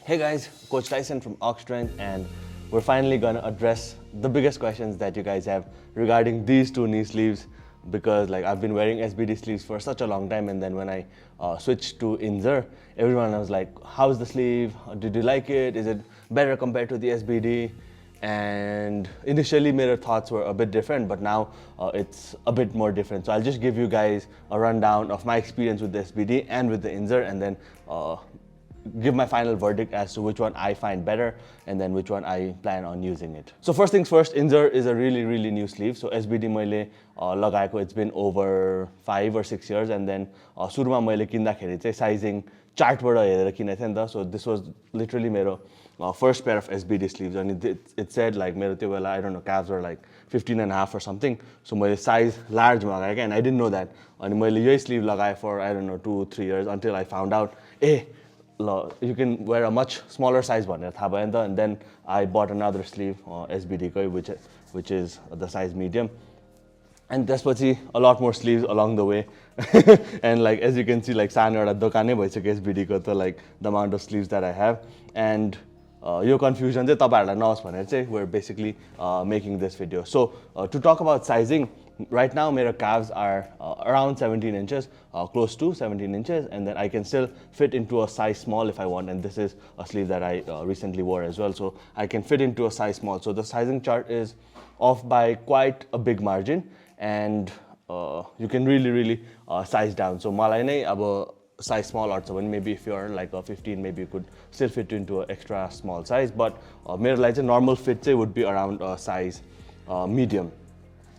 Hey guys, Coach Tyson from Ox Strength, and we're finally gonna address the biggest questions that you guys have regarding these two knee sleeves, because like I've been wearing SBD sleeves for such a long time, and then when I switched to INZER, everyone was like, how's the sleeve? Did you like it? Is it better compared to the SBD? And initially my thoughts were a bit different, but now it's a bit more different. So I'll just give you guys a rundown of my experience with the SBD and with the INZER, and then give my final verdict as to which one I find better and then which one I plan on using it. So first things first, INZER is a really new sleeve. So SBD मैले लगाएको, it's been over 5 or 6 years, and then सुरुमा मैले किन्दाखेरि चाहिँ sizing चार्टबाट हेरेर किनेको थिएँ नि त. So this was literally मेरो first pair of SBD sleeves, and it said like मेरो त्यो बेला, I don't know, calves were like 15.5 or something. So मैले size large मगाएँ क्या, and I didn't know that. अनि मैले यही sleeve लगाएँ for I don't know 2-3 years until I found out you can wear a much smaller size one, and then I bought another sleeve, SBD, which is the size medium, and त्यसपछि a lot more sleeves along the way. And like as you can see, like सानो एउटा दोकानै भइसक्यो SBD को त, like the amount of sleeves that I have. And your confusion चाहिँ तपाईहरुलाई नहोस् भनेर चाहिँ we're basically making this video. So to talk about sizing, right now my calves are around 17 inches, close to 17 inches, and then I can still fit into a size small if I want, and this is a sleeve that I recently wore as well, so I can fit into a size small. So the sizing chart is off by quite a big margin, and you can really size down. So मलाई नै अब size small आउँछ भने, maybe if you're like a 15, maybe you could still fit into an extra small size, but मेरो लागि चाहिँ normal fit चाहिँ would be around size medium.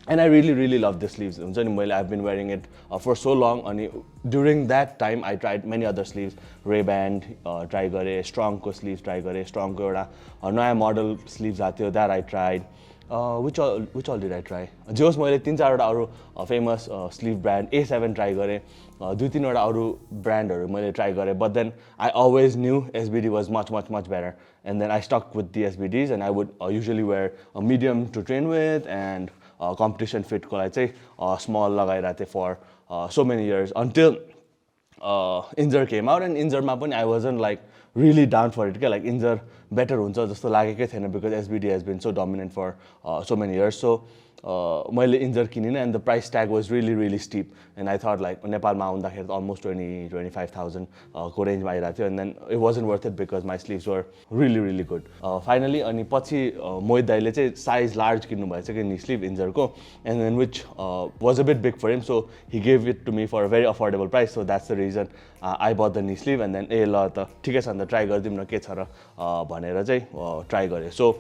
And I really love the sleeves. I've been wearing it for so long, and during that time I tried many other sleeves. Ray-Ban try gare, Strong ko sleeves try gare, Strong ko एउटा नयाँ model sleeves आथ्यो, that I tried. Which all did I try? जोस् मैले 3-4 वटा अरु famous sleeve brand A7 try गरे, 2-3 वटा अरु brandहरु मैले try गरे, but then I always knew SBD was much better, and then I stuck with the SBDs, and I would usually wear a medium to train with, and competition fit को लागि चाहिँ small लगाइरहेको थिएँ for so many years until INZER came out. And INZER मा पनि I wasn't like really down for it, like INZER better हुन्छ जस्तो लागेकै थिएन, because SBD has been so dominant for so many years. So मैले INZER kinin, and the price tag was really steep, and I thought like नेपालमा आउँदाखेरि almost 20-25,000 को रेन्जमा आइरहेको थियो, and then it wasn't worth it because my sleeves were really good. Finally अनि पछि मोहित दाइले चाहिँ size large किन्नु भएछ कि knee sleeve INZER को, and then which was a bit big for him, so he gave it to me for a very affordable price. So that's the reason I bought the knee sleeve, and then ए ल त ठिकै छ नि त try गरिदिउँ न के छ र भनेर चाहिँ ट्राई गरेँ. So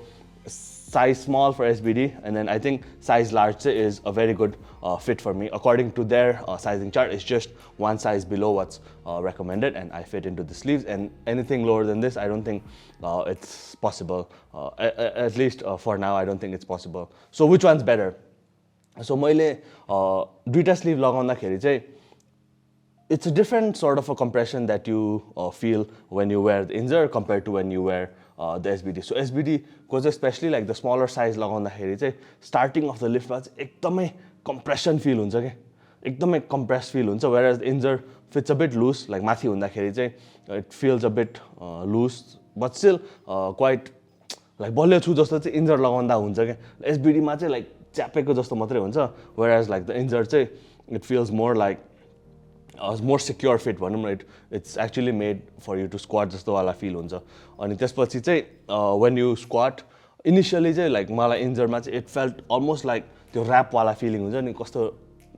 size small for SBD, and then I think size large is a very good fit for me. According to their sizing chart, it's just one size below what's recommended, and I fit into the sleeves, and anything lower than this I don't think it's possible. At least for now I don't think it's possible. So which one's better? So मैले दुईटा sleeve लगाउँदाखेरि चाहिँ it's a different sort of a compression that you feel when you wear the INZER compared to when you wear the SBD. So SBD goes, especially like the smaller size लगाउँदाखेरि चाहिँ starting of the lift मा चाहिँ एकदमै compression feel हुन्छ के, एकदमै compressed feel हुन्छ, whereas the INZER fits a bit loose, like माथि हुँदाखेरि चाहिँ it feels a bit loose, but still quite like बलियो छु जस्तो चाहिँ INZER लगाउँदा हुन्छ के. SBD मा चाहिँ like च्यापेको जस्तो मात्रै हुन्छ, whereas like the INZER चाहिँ it feels more like more secure fit भनौँ न. It's actually made for you to squat जस्तो वाला feel हुन्छ. अनि त्यसपछि चाहिँ when you squat initially चाहिँ like मलाई INZER मा चाहिँ it felt almost like त्यो wrap वाला feeling हुन्छ नि, कस्तो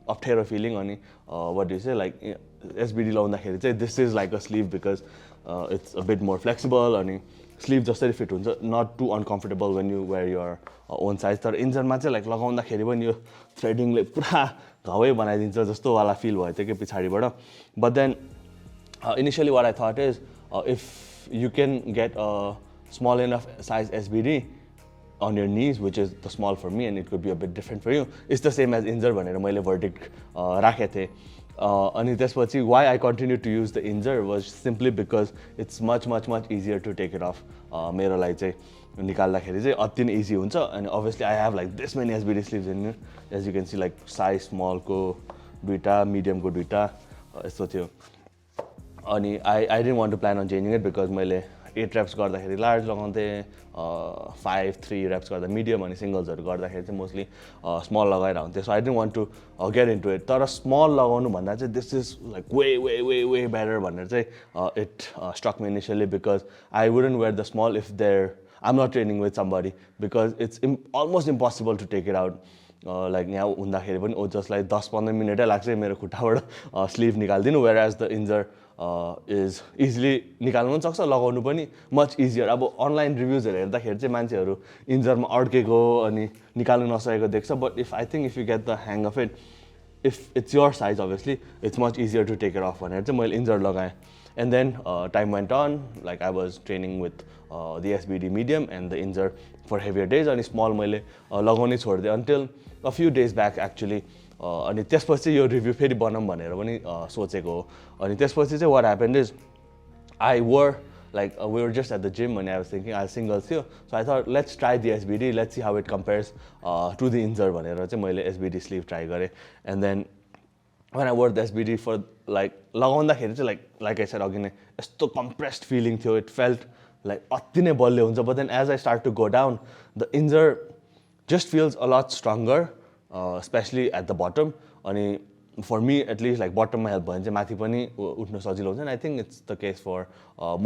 अप्ठ्यारो feeling. अनि what do you say, like SBD लाउँदाखेरि चाहिँ this is like a sleeve because it's a bit more flexible, अनि sleeve जसरी fit हुन्छ, not too uncomfortable when you wear your own size. तर INZER मा चाहिँ like लगाउँदाखेरि पनि यो threading ले पुरा घावै बनाइदिन्छ जस्तो वाला feel भयो थियो कि पछाडिबाट. But then initially what I thought is if you can get a small enough size SBD on your knees, which is the small for me, and it could be a bit different for you, it's the same as INZER भनेर मैले verdict राखेको थिएँ. अनि त्यसपछि why I continued to use the INZER was simply because it's much easier to take it off. मेरो लागि चाहिँ निकाल्दाखेरि चाहिँ अति नै easy हुन्छ, and obviously I have like this many SBD sleeves in here, as you can see, like size small को दुईटा, medium को दुईटा, यस्तो थियो. अनि I didn't want to plan on changing it because मैले 8 reps गर्दाखेरि लार्ज लगाउँथेँ 5-3 reps गर्दा मिडियम अनि सिङ्गल्सहरू गर्दाखेरि चाहिँ मोस्टली स्मल लगाएर हुन्थ्यो so I didn't want to get into it तर स्मल लगाउनु भन्दा चाहिँ this is like way better भनेर चाहिँ it struck me initially because I wouldn't wear the small if I'm not training with somebody because it's almost impossible to take it out like यहाँ हुँदाखेरि पनि जसलाई 10-15 मिनटै लाग्छ मेरो खुट्टाबाट sleeve निकाल्दिनु whereas the INZER is easily निकाल्नु पनि सक्छ लगाउनु पनि much easier अब अनलाइन रिभ्युजहरू हेर्दाखेरि चाहिँ मान्छेहरू इन्जरमा अड्केको अनि निकाल्नु नसकेको देख्छ but I think if you get the hang of it if it's your size obviously it's much easier to take it off भनेर चाहिँ मैले INZER लगाएँ and then time went on like I was training with the SBD medium and the INZER for heavier days अनि small मैले लगाउनै छोडिदिएँ until a few days back actually अनि त्यसपछि यो रिभ्यू फेरि बनाऊँ भनेर पनि सोचेको हो अनि त्यसपछि चाहिँ what happened is I wore like we were just at the gym and I was thinking I'll singles थियो so I thought let's try the SBD let's see how it compares to the INZER भनेर चाहिँ मैले SBD sleeve try गरेँ and then when I wore the SBD for like लगाउँदाखेरि चाहिँ like I said अघि नै यस्तो compressed feeling थियो it felt like अति नै बलियो हुन्छ but then as I start to go down the INZER just feels a lot stronger especially at the bottom अनि for me at least like bottom मा हेल्प भयो भने चाहिँ माथि पनि उठ्न सजिलो हुन्छ and I think it's the case for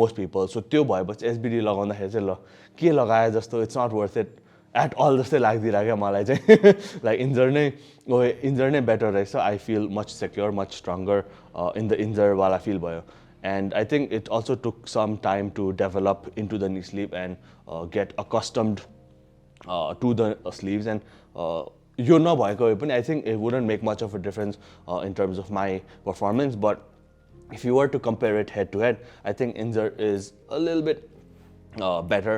most people so त्यो भएपछि SBD लगाउँदाखेरि चाहिँ ल के लगाए जस्तो it's not worth it at all जस्तै लाग्दिरहेको क्या मलाई चाहिँ like INZER नै better रहेछ I feel much secure much stronger in the INZER वाला feel भयो and I think it also took some time to develop into the knee sleeve and get accustomed to the sleeves and यो नभएको भए पनि I think it wouldn't make much of a difference in terms of my performance but if you were to compare it head to head I think INZER is a little bit better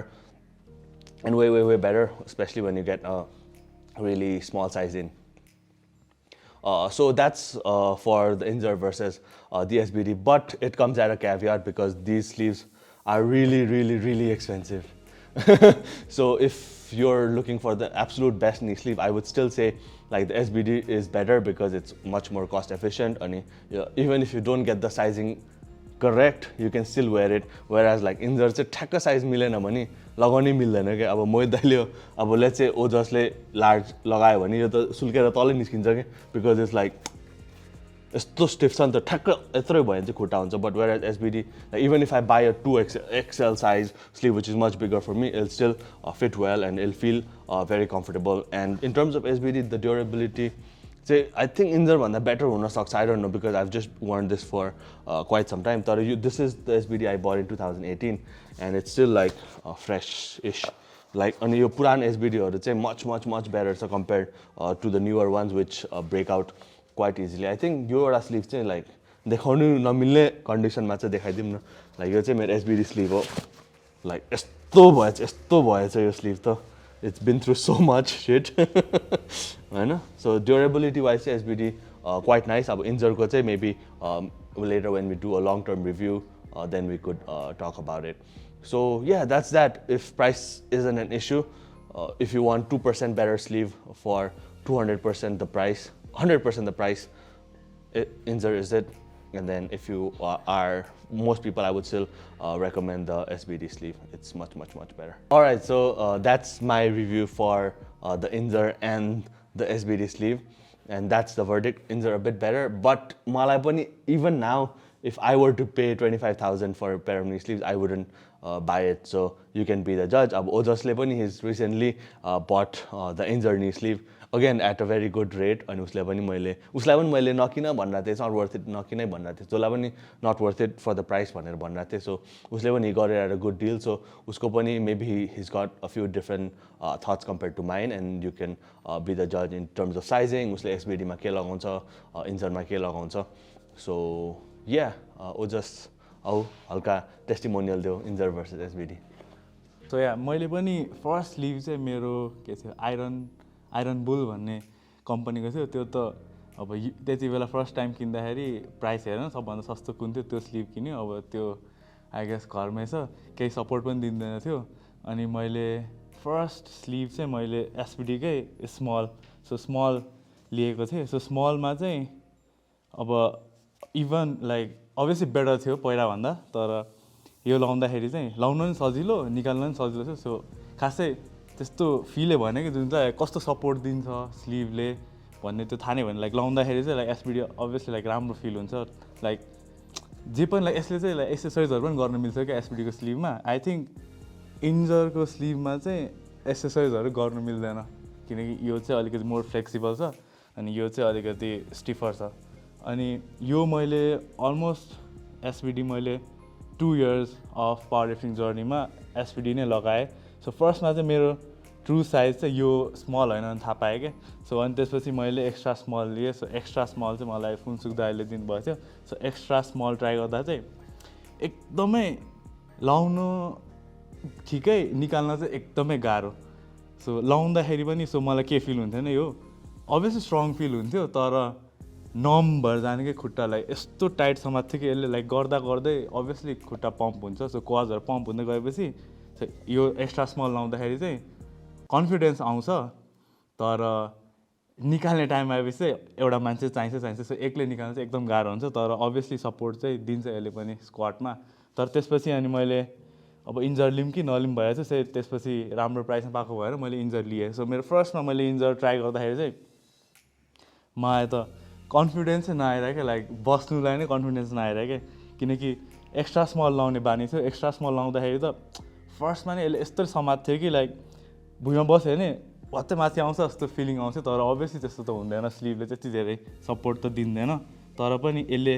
and way better especially when you get a really small size in so that's for the INZER versus the SBD but it comes at a caveat because these sleeves are really expensive so if you're looking for the absolute best knee sleeve I would still say like the SBD is better because it's much more cost efficient and even if you don't get the sizing correct you can still wear it whereas like INZER चाहिँ ठ्याक्क size मिलेन भने लगाउनै मिल्दैन क्या अब मोहित दाइले अब लेट्स से ओ जसले लार्ज लगायो भने यो त सुल्केर तलै निस्किन्छ के बिकज इट्स लाइक यस्तो स्टिफ छ नि त ठ्याक्क यत्रै भयो भने चाहिँ खुट्टा हुन्छ but whereas SBD like even if I buy a 2XL size sleeve which is much bigger for me it'll still fit well and it'll feel very comfortable and in terms of SBD the durability say I think INZER भन्दा better हुन सक्छ I don't know because I've just worn this for quite some time तर this is the SBD I bought in 2018 and it's still like fresh-ish like अनि यो पुरानो SBD हरू चाहिँ much better छ compared to the newer ones which break out quite easily I think यो एउटा sleeve चाहिँ like देखाउनु नमिल्ने कन्डिसनमा चाहिँ देखाइदिउँ न like यो चाहिँ मेरो SBD स्लिभ हो like यस्तो भएछ यो स्लिभ त it's been through so much shit हैन so durability wise SBD quite nice अब INZER को चाहिँ maybe later when we do a long term review then we could talk about it so yeah that's that if price isn't an issue if you want 2% better sleeve for 200% the price 100% the price INZER is it and then if you are most people I would still recommend the SBD sleeve it's much better alright so that's my review for the INZER and the SBD sleeve and that's the verdict INZER a bit better but malai pani even now if I were to pay 25,000 for a pair of knee sleeves I wouldn't buy it so you can be the judge अब ओजसले पनि he's recently bought the INZER knee sleeve again at a very good rate अनि उसलाई पनि मैले नकिन भन्न थिएँ it's not worth it नकिनै भन्न थिएँ जसलाई पनि not worth it for the price भनेर भन्न थिएँ so उसले पनि got it at a good deal so उसको पनि maybe he's got a few different thoughts compared to mine and you can be the judge in terms of sizing उसले SBD मा के लगाउँछ INZER मा के लगाउँछ so yeah ओजस औ हल्का टेस्टिमोनियल दियो INZER versus SBD so yeah मैले पनि फर्स्ट स्लिभ चाहिँ मेरो के थियो आइरन बुल भन्ने कम्पनीको थियो त्यो त अब त्यति बेला फर्स्ट टाइम किन्दाखेरि प्राइस हेरेन सबभन्दा सस्तो कुन थियो त्यो स्लिभ किन्यो अब त्यो आई गेस घरमै छ केही सपोर्ट पनि दिँदैन थियो अनि मैले फर्स्ट स्लिभ चाहिँ मैले SBD कै स्मल लिएको थिएँ सो स्मलमा चाहिँ अब इभन लाइक अभियसली बेटर थियो पहिलाभन्दा तर यो लाउँदाखेरि चाहिँ लाउन पनि सजिलो निकाल्न पनि सजिलो छ सो खासै त्यस्तो फिलै भएन कि जुन चाहिँ कस्तो सपोर्ट दिन्छ स्लिभले भन्ने त्यो थाहा नै भएन लाइक लाउँदाखेरि चाहिँ लाइक एसबिडी अभियसली लाइक राम्रो फिल हुन्छ लाइक जे पनि लाइक यसले चाहिँ लाइक एक्सर्साइजहरू पनि गर्न मिल्छ क्या एसबिडीको स्लिभमा आई थिङ्क इन्जरको स्लिभमा चाहिँ एक्सर्साइजहरू गर्नु मिल्दैन किनकि यो चाहिँ अलिकति मोर फ्लेक्सिबल छ अनि यो चाहिँ अलिकति स्टिफर छ अनि यो मैले अलमोस्ट एसबिडी मैले 2 years of power lifting जर्नीमा SBD नै लगाएँ सो फर्स्टमा चाहिँ मेरो ट्रु साइज चाहिँ यो स्मल होइन थाहा पाएँ क्या सो अनि त्यसपछि मैले एक्स्ट्रा स्मल लिएँ सो एक्स्ट्रा स्मल चाहिँ मलाई फुनसुक दाइले दिनुभएको थियो सो एक्स्ट्रा स्मल ट्राई गर्दा चाहिँ एकदमै लाउनु ठिकै निकाल्न चाहिँ एकदमै गाह्रो सो लाउँदाखेरि पनि सो मलाई के फिल हुन्थेन यो अभियसली स्ट्रङ फिल हुन्थ्यो तर नम भएर जाने खुट्टालाई यस्तो टाइट समात्थ्यो कि यसले लाइक गर्दा गर्दै अभियसली खुट्टा पम्प हुन्छ सो क्वाजहरू पम्प हुँदै गएपछि यो एक्स्ट्रा स्मल लाउँदाखेरि चाहिँ कन्फिडेन्स आउँछ तर निकाल्ने टाइम आएपछि चाहिँ एउटा मान्छे चाहिन्छ सो एक्लै निकाल्नु चाहिँ एकदम गाह्रो हुन्छ तर अभियसली सपोर्ट चाहिँ दिन्छ यसले पनि स्क्वाटमा तर त्यसपछि अनि मैले अब इन्जर लिउँ कि नलिउँ भएर चाहिँ त्यसपछि राम्रो प्राइसमा पाएको भएर मैले इन्जर लिएँ सो मेरो फर्स्टमा मैले इन्जर ट्राई गर्दाखेरि चाहिँ मलाई त कन्फिडेन्सै नआएर क्या लाइक बस्नुलाई नै कन्फिडेन्स नआएर क्या किनकि एक्स्ट्रा स्मल लाउने बानी थियो एक्स्ट्रा स्मल लाउँदाखेरि त फर्स्टमा नै यसले यस्तो समात्थ्यो कि लाइक भुइँमा बस्यो भने भत्तै माथि आउँछ जस्तो फिलिङ आउँछ तर अभियसली त्यस्तो त हुँदैन स्लिभले त्यति धेरै सपोर्ट त दिँदैन तर पनि यसले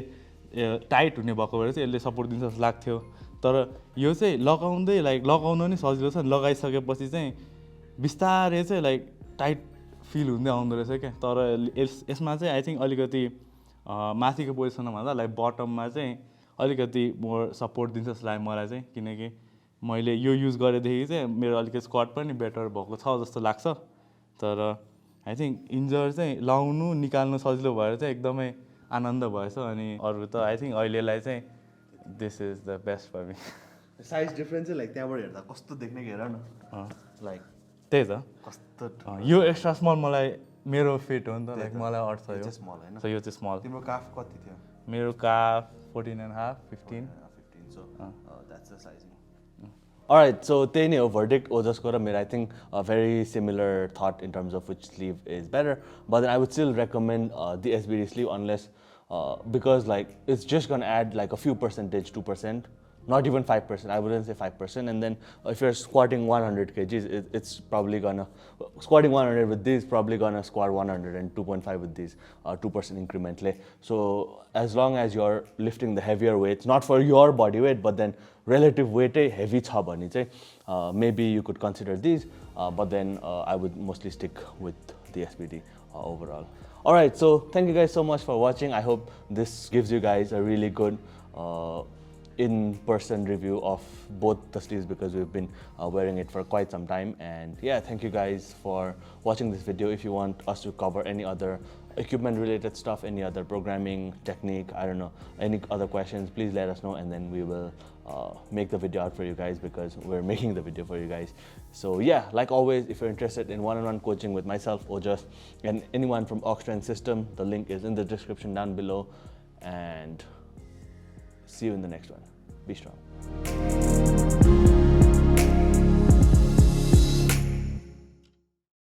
टाइट हुने भएको भएर चाहिँ यसले सपोर्ट दिन्छ जस्तो लाग्थ्यो तर यो चाहिँ लगाउँदै लाइक लगाउनु नि सजिलो छ लगाइसकेपछि चाहिँ बिस्तारै चाहिँ लाइक टाइट फिल हुँदै आउँदो रहेछ क्या तर यसमा चाहिँ आई थिङ्क अलिकति माथिको पोजिसनमा भन्दा लाइक बटममा चाहिँ अलिकति मोर सपोर्ट दिन्छ जस्तो लाग्यो मलाई चाहिँ किनकि मैले यो युज गरेदेखि चाहिँ मेरो अलिकति स्क्वाट पनि बेटर भएको छ जस्तो लाग्छ तर आई थिङ्क इन्जर चाहिँ लाउनु निकाल्नु सजिलो भएर चाहिँ एकदमै आनन्द भएछ अनि अरू त आई थिङ्क अहिलेलाई चाहिँ this is the best for me size difference चाहिँ लाइक त्यहाँबाट हेर्दा कस्तो देख्ने हेर न लाइक त्यही त कस्तो यो एक्स्ट्रा स्मल मलाई मेरो फिट हो नि त लाइक मलाई अट्छ यो स्मल होइन सो यो चाहिँ स्मल तिम्रो काफ कति थियो मेरो काफ 14.5 15 so that's the sizing. Alright, so त्यही नै हो verdict ओजसको र मेरो I think a very similar thought in terms of which sleeve is better, but then I would still recommend the SBD sleeve unless because like it's just gonna add like a few percentage, 2%, not even 5%. I wouldn't say 5%. And then if you're squatting 100 kgs, it's probably gonna squatting 100 with these probably gonna squat 100 and 2.5 with these 2% incrementally. So as long as you're lifting the heavier weights, not for your body weight, but then relative weight heavy cha bhane chai maybe you could consider these, but then I would mostly stick with the SBD overall. All right, so thank you guys so much for watching. I hope this gives you guys a really good in-person review of both the sleeves because we've been wearing it for quite some time. And yeah, thank you guys for watching this video. If you want us to cover any other equipment related stuff, any other programming technique, I don't know, any other questions, please let us know and then we will make the video out for you guys because we're making the video for you guys. So yeah, like always, if you're interested in one-on-one coaching with myself, Ojas, and anyone from Oxtrend System, the link is in the description down below. And see you in the next one. Be strong.